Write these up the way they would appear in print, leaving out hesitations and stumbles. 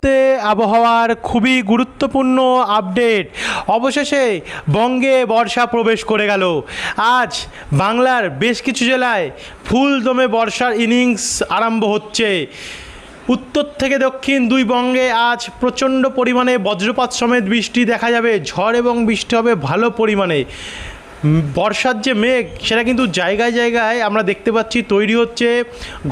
মুহূর্তে আবহাওয়ার খুবই গুরুত্বপূর্ণ আপডেট। অবশেষে বঙ্গে বর্ষা প্রবেশ করে গেল। আজ বাংলার বেশ কিছু জেলায় ফুল দমে বর্ষার ইনিংস আরম্ভ হচ্ছে। উত্তর থেকে দক্ষিণ দুই বঙ্গে আজ প্রচণ্ড পরিমাণে বজ্রপাত সমেত বৃষ্টি দেখা যাবে। ঝড় এবং বৃষ্টি হবে ভালো পরিমাণে। বর্ষার যে মেঘ সেটা কিন্তু জায়গায় জায়গায় আমরা দেখতে পাচ্ছি তৈরি হচ্ছে।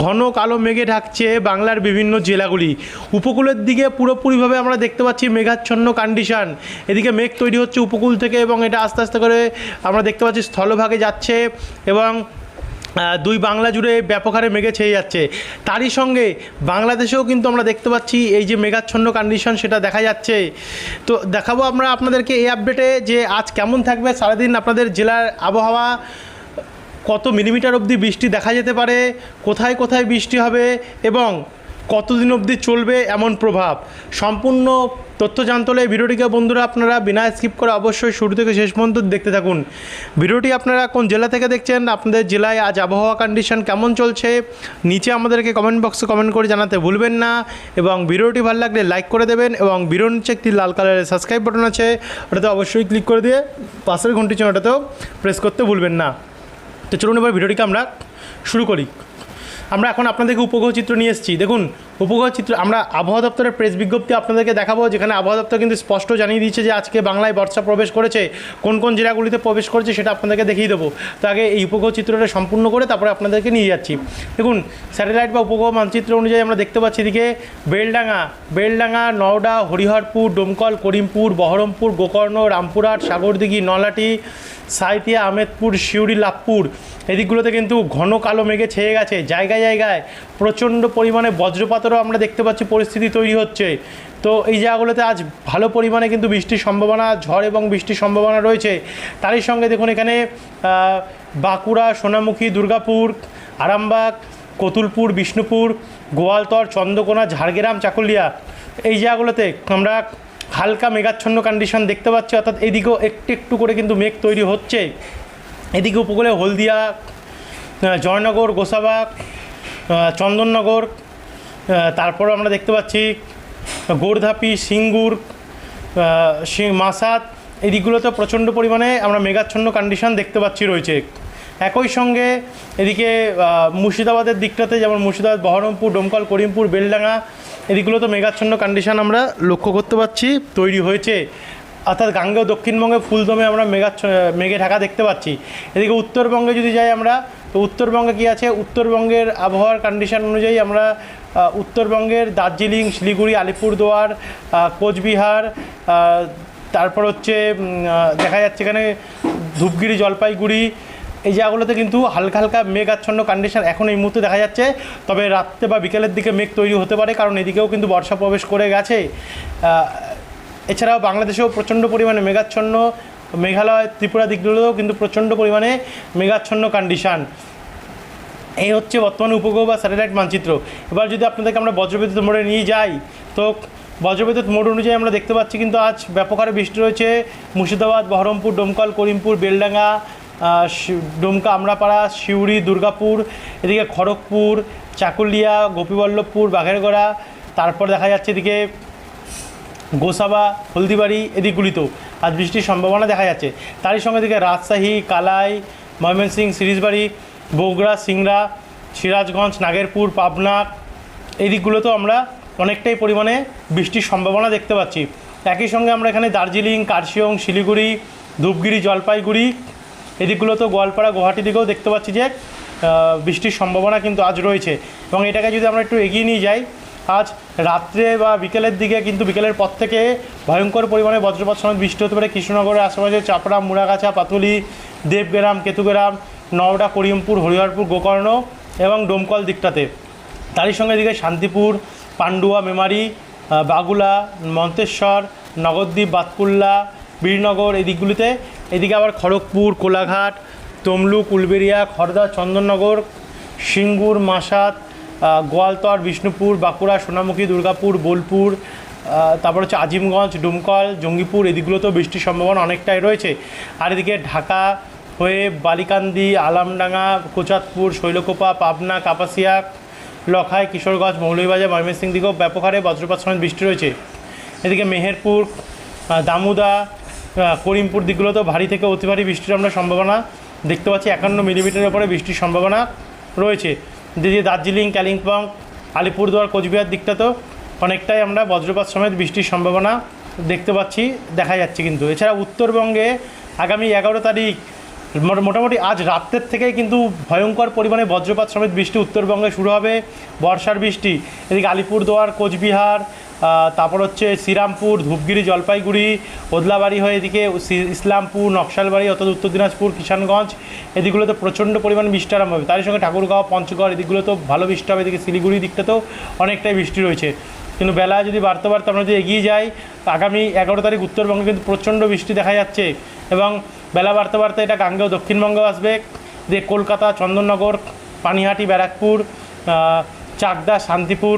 ঘন কালো মেঘে ঢাকছে বাংলার বিভিন্ন জেলাগুলি। উপকূলের দিকে পুরোপুরিভাবে আমরা দেখতে পাচ্ছি মেঘাচ্ছন্ন কন্ডিশন। এদিকে মেঘ তৈরি হচ্ছে উপকূল থেকে এবং এটা আস্তে আস্তে করে আমরা দেখতে পাচ্ছি স্থলভাগে যাচ্ছে এবং দুই বাংলা জুড়ে ব্যাপক হারে মেঘে ছেয়ে যাচ্ছে। তারই সঙ্গে বাংলাদেশেও কিন্তু আমরা দেখতে পাচ্ছি এই যে মেঘাচ্ছন্ন কন্ডিশন সেটা দেখা যাচ্ছে। তো দেখাবো আমরা আপনাদেরকে এই আপডেটে যে আজ কেমন থাকবে সারাদিন আপনাদের জেলার আবহাওয়া, কত মিলিমিটার অবধি বৃষ্টি দেখা যেতে পারে, কোথায় কোথায় বৃষ্টি হবে এবং কতদিন অবধি চলবে এমন প্রভাব। সম্পূর্ণ তথ্য জানতে হলে ভিডিওটিকে বন্ধুরা আপনারা বিনা স্কিপ করে অবশ্যই শুরু থেকে শেষ পর্যন্ত দেখতে থাকুন। ভিডিওটি আপনারা কোন জেলা থেকে দেখছেন, আপনাদের জেলায় আজ আবহাওয়া কন্ডিশন কেমন চলছে, নিচে আমাদেরকে কমেন্ট বক্সে কমেন্ট করে জানাতে ভুলবেন না। এবং ভিডিওটি ভালো লাগলে লাইক করে দেবেন এবং ভিডিওর নিচে একটি লাল কালারের সাবস্ক্রাইব বাটন আছে, ওটাতে অবশ্যই ক্লিক করে দিয়ে পাশের ঘন্টি চিহ্নটাতেও প্রেস করতে ভুলবেন না। তো চলুন এবার ভিডিওটিকে আমরা শুরু করি। আমরা এখন আপনাদেরকে উপগ্রহ চিত্র নিয়ে এসেছি। দেখুন উপগ্রহ চিত্র আমরা আবহাওয়া দপ্তরের প্রেস বিজ্ঞপ্তি আপনাদেরকে দেখাবো, যেখানে আবহাওয়া দপ্তর কিন্তু স্পষ্ট জানিয়ে দিয়েছে যে আজকে বাংলায় বর্ষা প্রবেশ করেছে। কোন কোন জেলাগুলিতে প্রবেশ করেছে সেটা আপনাদেরকে দেখিয়ে দেবো। তো আগে এই উপগ্রহ চিত্রটা সম্পূর্ণ করে তারপরে আপনাদেরকে নিয়ে যাচ্ছি। দেখুন স্যাটেলাইট বা উপগ্রহ মানচিত্র অনুযায়ী আমরা দেখতে পাচ্ছি এদিকে বেলডাঙ্গা, নওডা, হরিহরপুর, ডোমকল, করিমপুর, বহরমপুর, গোকর্ণ, রামপুরহাট, সাগরদিঘি, নলাটি, সাঁইথিয়া, আহমেদপুর, সিউড়ি, লাভপুর এদিকগুলোতে কিন্তু ঘন কালো মেঘে ছেয়ে গেছে। জায়গায় জায়গায় প্রচণ্ড পরিমাণে বজ্রপাতেরও আমরা দেখতে পাচ্ছি পরিস্থিতি তৈরি হচ্ছে। তো এই জায়গাগুলোতে আজ ভালো পরিমাণে কিন্তু বৃষ্টির সম্ভাবনা, ঝড় এবং বৃষ্টির সম্ভাবনা রয়েছে। তারই সঙ্গে দেখুন এখানে বাঁকুড়া, সোনামুখী, দুর্গাপুর, আরামবাগ, কতুলপুর, বিষ্ণুপুর, গোয়ালতর, চন্দ্রকোনা, ঝাড়গ্রাম, চাকুলিয়া এই জায়গাগুলোতে আমরা হালকা মেঘাচ্ছন্ন কন্ডিশন দেখতে পাচ্ছি। অর্থাৎ এদিকেও একটু একটু করে কিন্তু মেঘ তৈরি হচ্ছে। এদিকে উপকূলে হলদিয়া, জয়নগর, গোসাবাগ, চন্দননগর, তারপর আমরা দেখতে পাচ্ছি গোর্ধাপি, সিঙ্গুর, মাসাদ এই দিকগুলোতে প্রচণ্ড পরিমাণে আমরা মেঘাচ্ছন্ন কন্ডিশন দেখতে পাচ্ছি রয়েছে। একই সঙ্গে এদিকে মুর্শিদাবাদের দিকটাতে যেমন মুর্শিদাবাদ, বহরমপুর, ডোমকল, করিমপুর, বেলডাঙ্গা এদিকগুলোতে মেঘাচ্ছন্ন কন্ডিশন আমরা লক্ষ্য করতে পারছি তৈরি হয়েছে। অর্থাৎ গাঙ্গেয় দক্ষিণবঙ্গে ফুলদমে আমরা মেঘে ঢাকা দেখতে পাচ্ছি। এদিকে উত্তরবঙ্গে যদি যাই আমরা, তো উত্তরবঙ্গে কী আছে, উত্তরবঙ্গের আবহাওয়ার কন্ডিশন অনুযায়ী আমরা উত্তরবঙ্গের দার্জিলিং, শিলিগুড়ি, আলিপুরদুয়ার, কোচবিহার, তারপর হচ্ছে দেখা যাচ্ছে এখানে ধূপগুড়ি, জলপাইগুড়ি এই জায়গাগুলোতে কিন্তু হালকা হালকা মেঘাচ্ছন্ন কন্ডিশন এখন এই মুহূর্তে দেখা যাচ্ছে। তবে রাত্রে বা বিকেলের দিকে মেঘ তৈরি হতে পারে, কারণ এদিকেও কিন্তু বর্ষা প্রবেশ করে গেছে। এছাড়াও বাংলাদেশেও প্রচণ্ড পরিমাণে মেঘাচ্ছন্ন, মেঘালয়, ত্রিপুরা দিকগুলোতেও কিন্তু প্রচণ্ড পরিমাণে মেঘাচ্ছন্ন কন্ডিশান। এই হচ্ছে বর্তমানে উপগ্রহ বা স্যাটেলাইট মানচিত্র। এবার যদি আপনাদেরকে আমরা বজ্রবিদ্যুৎ মোড়ে নিয়ে যাই, তো বজ্রবিদ্যুৎ মোড় অনুযায়ী আমরা দেখতে পাচ্ছি কিন্তু আজ ব্যাপক হারে বৃষ্টি রয়েছে। মুর্শিদাবাদ, বহরমপুর, ডোমকল, করিমপুর, বেলডাঙ্গা, ডুমকা, আমরাপাড়া, সিউড়ি, দুর্গাপুর, এদিকে খড়গপুর, চাকুলিয়া, গোপীবল্লভপুর, বাঘেরগড়া, তারপর দেখা যাচ্ছে এদিকে গোসাবা, হলদিবাড়ি এদিকগুলিতেও আজ বৃষ্টির সম্ভাবনা দেখা যাচ্ছে। তারই সঙ্গে এদিকে রাজশাহী, কালাই, ময়মনসিংহ, সিরিজবাড়ি, বগুড়া, সিংড়া, সিরাজগঞ্জ, নাগেরপুর, পাবনা এই দিকগুলোতেও আমরা অনেকটাই পরিমাণে বৃষ্টির সম্ভাবনা দেখতে পাচ্ছি। একই সঙ্গে আমরা এখানে দার্জিলিং, কার্শিয়ং, শিলিগুড়ি, ধূপগুড়ি, জলপাইগুড়ি এদিকগুলোতেও গোয়ালপাড়া, গুয়াহাটি দিকেও দেখতে পাচ্ছি যে বৃষ্টির সম্ভাবনা কিন্তু আজ রয়েছে। এবং এটাকে যদি আমরা একটু এগিয়ে নিয়ে যাই, আজ রাত্রে বা বিকেলের দিকে কিন্তু বিকেলের পর থেকে ভয়ঙ্কর পরিমাণে বজ্রপাত সমেত বৃষ্টি হতে পারে কৃষ্ণনগরের আশেপাশে চাপড়া, মুড়াগাছা, পাতুলি, দেবগ্রাম, কেতুগ্রাম, নওডা, করিমপুর, হরিহরপুর, গোকর্ণ এবং ডোমকল দিকটাতে। তারই সঙ্গে এদিকে শান্তিপুর, পান্ডুয়া, মেমারি, বাগুলা, মন্তেশ্বর, নগরদ্বীপ, বাতকুল্লা, বীরনগর এই দিকগুলিতে। এদিকে আবার খড়গপুর, কোলাঘাট, তমলুক, উলবেড়িয়া, খড়দা, চন্দননগর, সিঙ্গুর, মাসাদ, গোয়ালতর, বিষ্ণুপুর, বাঁকুড়া, সোনামুখী, দুর্গাপুর, বোলপুর, তারপর হচ্ছে আজিমগঞ্জ, ডুমকল, জঙ্গিপুর এদিকগুলোতেও বৃষ্টির সম্ভাবনা অনেকটাই রয়েছে। আর এদিকে ঢাকা হয়ে বালিকান্দি, আলামডাঙ্গা, কোচাতপুর, শৈলকোপা, পাবনা, কাপাসিয়া, লখাই, কিশোরগঞ্জ, মৌলভীবাজার, ময়মনসিংহ দিকেও ব্যাপক হারে বজ্রপাত সমেত বৃষ্টি রয়েছে। এদিকে মেহেরপুর, দামুদা, করিমপুর দিকগুলোতেও ভারী থেকে অতি ভারী বৃষ্টির আমরা সম্ভাবনা দেখতে পাচ্ছি। 51 মিলিমিটারের উপরে বৃষ্টির সম্ভাবনা রয়েছে। দিদি দার্জিলিং, কালিম্পং, আলিপুরদুয়ার, কোচবিহার দিকটাতেও অনেকটাই আমরা বজ্রপাত সমেত বৃষ্টির সম্ভাবনা দেখতে পাচ্ছি, দেখা যাচ্ছে। কিন্তু এছাড়া উত্তরবঙ্গে আগামী 11 তারিখ মোটামুটি আজ রাতের থেকেই কিন্তু ভয়ঙ্কর পরিমাণে বজ্রপাত সমেত বৃষ্টি উত্তরবঙ্গে শুরু হবে, বর্ষার বৃষ্টি। এদিকে আলিপুরদুয়ার, কোচবিহার, তারপর হচ্ছে শ্রীরামপুর, ধূপগুড়ি, জলপাইগুড়ি, ওদলাবাড়ি হয়ে এদিকে ইসলামপুর, নকশালবাড়ি অর্থাৎ উত্তর দিনাজপুর, কিষানগঞ্জ এদিকগুলোতে প্রচণ্ড পরিমাণ বৃষ্টি আরম্ভ হবে। তারই সঙ্গে ঠাকুরগাঁও, পঞ্চগড় এদিকগুলোতেও ভালো বৃষ্টি হবে। এদিকে শিলিগুড়ি দিকটাতেও অনেকটাই বৃষ্টি রয়েছে। কিন্তু বেলা যদি বাড়তে বাড়তে আমরা যদি এগিয়ে যাই, আগামী 11 তারিখ উত্তরবঙ্গে কিন্তু প্রচণ্ড বৃষ্টি দেখা যাচ্ছে এবং বেলা বাড়তে বাড়তে এটা গাঙ্গেয় দক্ষিণবঙ্গেও আসবে। যে কলকাতা, চন্দননগর, পানিহাটি, ব্যারাকপুর, চাকদা, শান্তিপুর,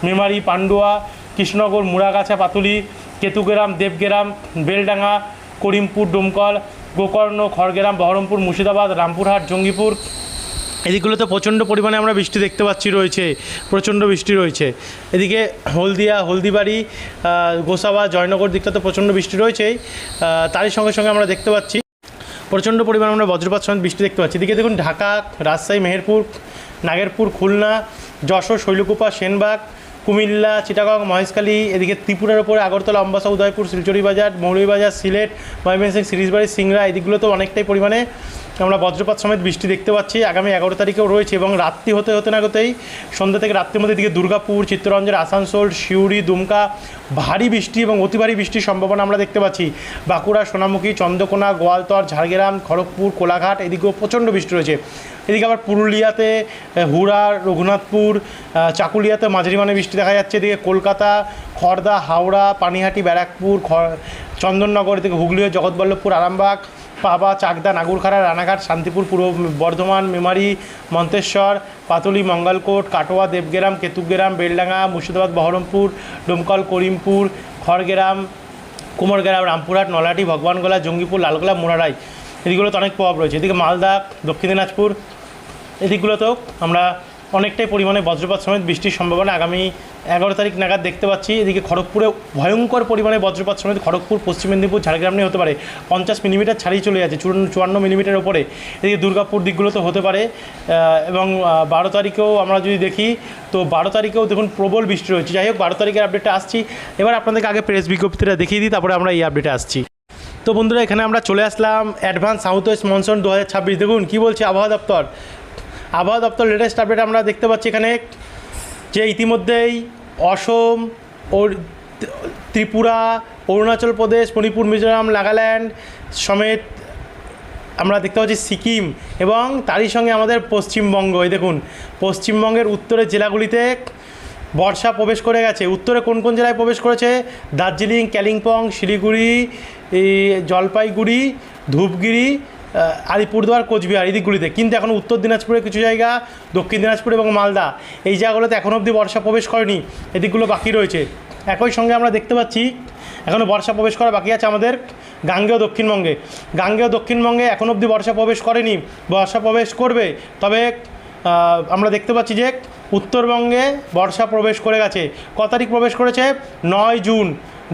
মেমারি, পান্ডুয়া, কৃষ্ণনগর, মুড়াগাছা, পাতুলি, কেতুগ্রাম, দেবগ্রাম, বেলডাঙ্গা, করিমপুর, ডোমকল, গোকর্ণ, খড়গ্রাম, বহরমপুর, মুর্শিদাবাদ, রামপুরহাট, জঙ্গিপুর এদিকগুলোতে প্রচণ্ড পরিমাণে আমরা বৃষ্টি দেখতে পাচ্ছি রয়েছে, প্রচণ্ড বৃষ্টি রয়েছে। এদিকে হলদিয়া, হলদিবাড়ি, গোসাবা, জয়নগর দিকটাতে প্রচণ্ড বৃষ্টি রয়েছেই। তারই সঙ্গে সঙ্গে আমরা দেখতে পাচ্ছি প্রচণ্ড পরিমাণে আমরা বজ্রপাত সমেত বৃষ্টি দেখতে পাচ্ছি। এদিকে দেখুন ঢাকা, রাজশাহী, মেহেরপুর, নাগেরপুর, খুলনা, যশোর, শৈলকুপা, সেনবাগ, কুমিল্লা, চিটাগং, মহেশখালী, এদিকে ত্রিপুরার উপরে আগরতলা, অম্বাসা, উদয়পুর, শিলচরি বাজার, মৌলভীবাজার, সিলেট, ময়মনসিংহ, সিরিজবাড়ি, সিংড়া এদিকগুলোতেও অনেকটাই পরিমাণে আমরা বজ্রপাত সমেত বৃষ্টি দেখতে পাচ্ছি। আগামী 11 তারিখেও রয়েছে এবং রাত্রি হতে হতে না হতেই সন্ধ্যা থেকে রাত্রির মধ্যে দিকে দুর্গাপুর, চিত্তরঞ্জন, আসানসোল, সিউড়ি, দুমকা ভারী বৃষ্টি এবং অতি ভারী বৃষ্টির সম্ভাবনা আমরা দেখতে পাচ্ছি। বাঁকুড়া, সোনামুখী, চন্দ্রকোনা, গোয়ালতর, ঝাড়গ্রাম, খড়গপুর, কোলাঘাট এদিকেও প্রচণ্ড বৃষ্টি রয়েছে। এদিকে আবার পুরুলিয়াতে, হুড়া, রঘুনাথপুর, চাকুলিয়াতে মাঝারি মানে বৃষ্টি দেখা যাচ্ছে। এদিকে কলকাতা, খড়দা, হাওড়া, পানিহাটি, ব্যারাকপুর, চন্দননগর, এদিকে হুগলি, জগৎবল্লভপুর, আরামবাগ, পাবা, চাকদা, নাগুরখাড়া, রানাঘাট, শান্তিপুর, পূর্ব বর্ধমান, মেমারি, মন্তেশ্বর, পাতুলি, মঙ্গলকোট, কাটোয়া, দেবগ্রাম, কেতুগ্রাম, বেলডাঙ্গা, মুর্শিদাবাদ, বহরমপুর, ডোমকল, করিমপুর, খড়গ্রাম, কুমারগ্রাম, রামপুরহাট, নলহাটি, ভগবানগোলা, জঙ্গিপুর, লালগোলা, মোরারাই এদিকগুলোতে অনেক প্রভাব রয়েছে। এদিকে মালদা, দক্ষিণ দিনাজপুর এদিকগুলোতেও আমরা অনেকটাই পরিমাণে বজ্রপাত সমেত বৃষ্টির সম্ভাবনা আগামী 11 তারিখ নাগাদ দেখতে পাচ্ছি। এদিকে খড়গপুরে ভয়ঙ্কর পরিমাণে বজ্রপাত সমেত খড়গপুর, পশ্চিম মেদিনীপুর, ঝাড়গ্রাম নিয়ে হতে পারে। 50 মিলিমিটার ছাড়িয়ে চলে যাচ্ছে, 54 মিলিমিটার ওপরে। এদিকে দুর্গাপুর দিকগুলোতে হতে পারে এবং 12 তারিখেও আমরা যদি দেখি তো 12 তারিখেও দেখুন প্রবল বৃষ্টি রয়েছে। যাই হোক 12 তারিখের আপডেটটা আসছি। এবার আপনাদেরকে আগে প্রেস বিজ্ঞপ্তিটা দেখিয়ে দিই, তারপরে আমরা এই আপডেটে আসছি। তো বন্ধুরা এখানে আমরা চলে আসলাম অ্যাডভান্স সাউথ ওয়েস্ট মনসুন 2026। দেখুন কী বলছে আবহাওয়া দপ্তর। আবহাওয়া দপ্তর লেটেস্ট আপডেট আমরা দেখতে পাচ্ছি এখানে যে ইতিমধ্যেই অসম ও ত্রিপুরা, অরুণাচল প্রদেশ, মণিপুর, মিজোরাম, নাগাল্যান্ড সমেত আমরা দেখতে পাচ্ছি সিকিম এবং তারই সঙ্গে আমাদের পশ্চিমবঙ্গ। এই দেখুন পশ্চিমবঙ্গের উত্তরের জেলাগুলিতে বর্ষা প্রবেশ করে গেছে। উত্তরে কোন কোন জেলায় প্রবেশ করেছে? দার্জিলিং, কালিম্পং, শিলিগুড়ি, জলপাইগুড়ি, ধূপগুড়ি, আলিপুরদুয়ার, কোচবিহার এই দিকগুলিতে। কিন্তু এখনও উত্তর দিনাজপুরের কিছু জায়গা, দক্ষিণ দিনাজপুর এবং মালদা এই জায়গাগুলোতে এখনও অবধি বর্ষা প্রবেশ করেনি, এদিকগুলো বাকি রয়েছে। একই সঙ্গে আমরা দেখতে পাচ্ছি এখনও বর্ষা প্রবেশ করা বাকি আছে আমাদের গাঙ্গেয় দক্ষিণবঙ্গে। গাঙ্গেয় দক্ষিণবঙ্গে এখনও অবধি বর্ষা প্রবেশ করেনি, বর্ষা প্রবেশ করবে। তবে আমরা দেখতে পাচ্ছি যে উত্তরবঙ্গে বর্ষা প্রবেশ করে গেছে। ক তারিখ প্রবেশ করেছে? 9 জুন।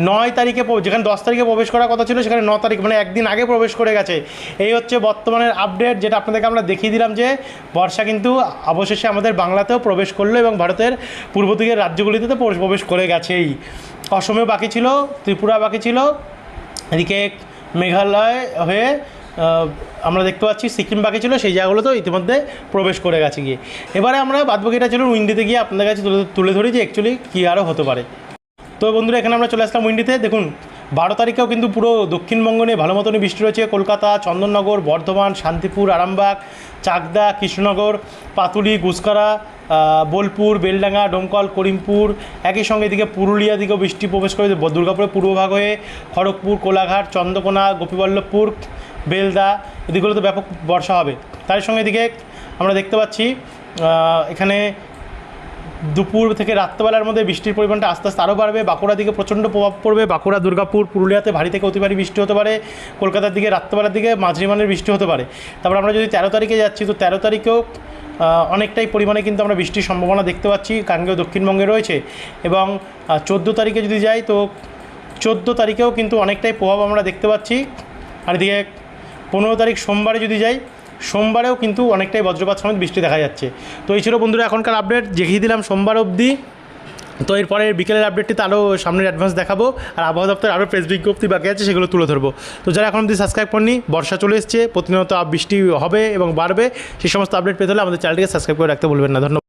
9 তারিখে, যেখানে 10 তারিখে প্রবেশ করার কথা ছিল সেখানে 9 তারিখ, মানে একদিন আগে প্রবেশ করে গেছে। এই হচ্ছে বর্তমানের আপডেট, যেটা আপনাদেরকে আমরা দেখিয়ে দিলাম যে বর্ষা কিন্তু অবশেষে আমাদের বাংলাতেও প্রবেশ করলো এবং ভারতের পূর্ব দিকের রাজ্যগুলিতে তো প্রবেশ করে গেছেই। অসমেও বাকি ছিল, ত্রিপুরা বাকি ছিল, এদিকে মেঘালয় হয়ে আমরা দেখতে পাচ্ছি সিকিম বাকি ছিল, সেই জায়গাগুলো তো ইতিমধ্যে প্রবেশ করে গেছে গিয়ে। এবারে আমরা বাদবাকিটা চলুন উইন্ডিতে গিয়ে আপনাদের কাছে তুলে ধরি যে অ্যাকচুয়ালি কী আরও হতে পারে। তো বন্ধুরা এখানে আমরা চলে আসলাম উইন্ডিতে। দেখুন 12 তারিখেও কিন্তু পুরো দক্ষিণবঙ্গ নিয়ে ভালো মতনই বৃষ্টি রয়েছে। কলকাতা, চন্দননগর, বর্ধমান, শান্তিপুর, আরামবাগ, চাকদা, কৃষ্ণনগর, পাতুলি, গুসকরা, বোলপুর, বেলডাঙ্গা, ডোমকল, করিমপুর, একই সঙ্গে এদিকে পুরুলিয়া দিকেও বৃষ্টি প্রবেশ করে দুর্গাপুরের পূর্বভাগ হয়ে খড়গপুর, কোলাঘাট, চন্দ্রকোনা, গোপীবল্লভপুর, বেলদা এদিকগুলোতে ব্যাপক বর্ষা হবে। তার সঙ্গে এদিকে আমরা দেখতে পাচ্ছি এখানে দুপুর থেকে রাত্রেবেলার মধ্যে বৃষ্টির পরিমাণটা আস্তে আস্তে আরও বাড়বে। বাঁকুড়ার দিকে প্রচণ্ড প্রভাব পড়বে। বাঁকুড়া, দুর্গাপুর, পুরুলিয়াতে ভারী থেকে অতি ভারী বৃষ্টি হতে পারে। কলকাতার দিকে রাত্রেবেলার দিকে মাঝারি মানের বৃষ্টি হতে পারে। তারপর আমরা যদি 13 তারিখে যাচ্ছি তো 13 তারিখেও অনেকটাই পরিমাণে কিন্তু আমরা বৃষ্টির সম্ভাবনা দেখতে পাচ্ছি গাঙ্গেয় দক্ষিণবঙ্গে রয়েছে। এবং 14 তারিখে যদি যাই তো 14 তারিখেও কিন্তু অনেকটাই প্রভাব আমরা দেখতে পাচ্ছি। আর এদিকে 15 তারিখ সোমবারে যদি যাই, সোমবারেও কিন্তু অনেকটাই বজ্রপাত সমেত বৃষ্টি দেখা যাচ্ছে। তো এই ছিল বন্ধুরা এখনকার আপডেট, দেখিয়ে দিলাম সোমবার অবধি। তো এরপরে বিকেলের আপডেটটিতে আরও সামনের অ্যাডভান্স দেখাবো, আর আবহাওয়া দপ্তর আরও প্রেস বিজ্ঞপ্তি বাকি আছে সেগুলো তুলে ধরবো। তো যারা এখন অবধি সাবস্ক্রাইব করেনি, বর্ষা চলে এসছে, প্রতিনিয়ত বৃষ্টি হবে এবং বাড়বে, সেই সমস্ত আপডেট পেতে হলে আমাদের চ্যানেলটিকে সাবস্ক্রাইব করে রাখতে ভুলবেন না। ধন্যবাদ।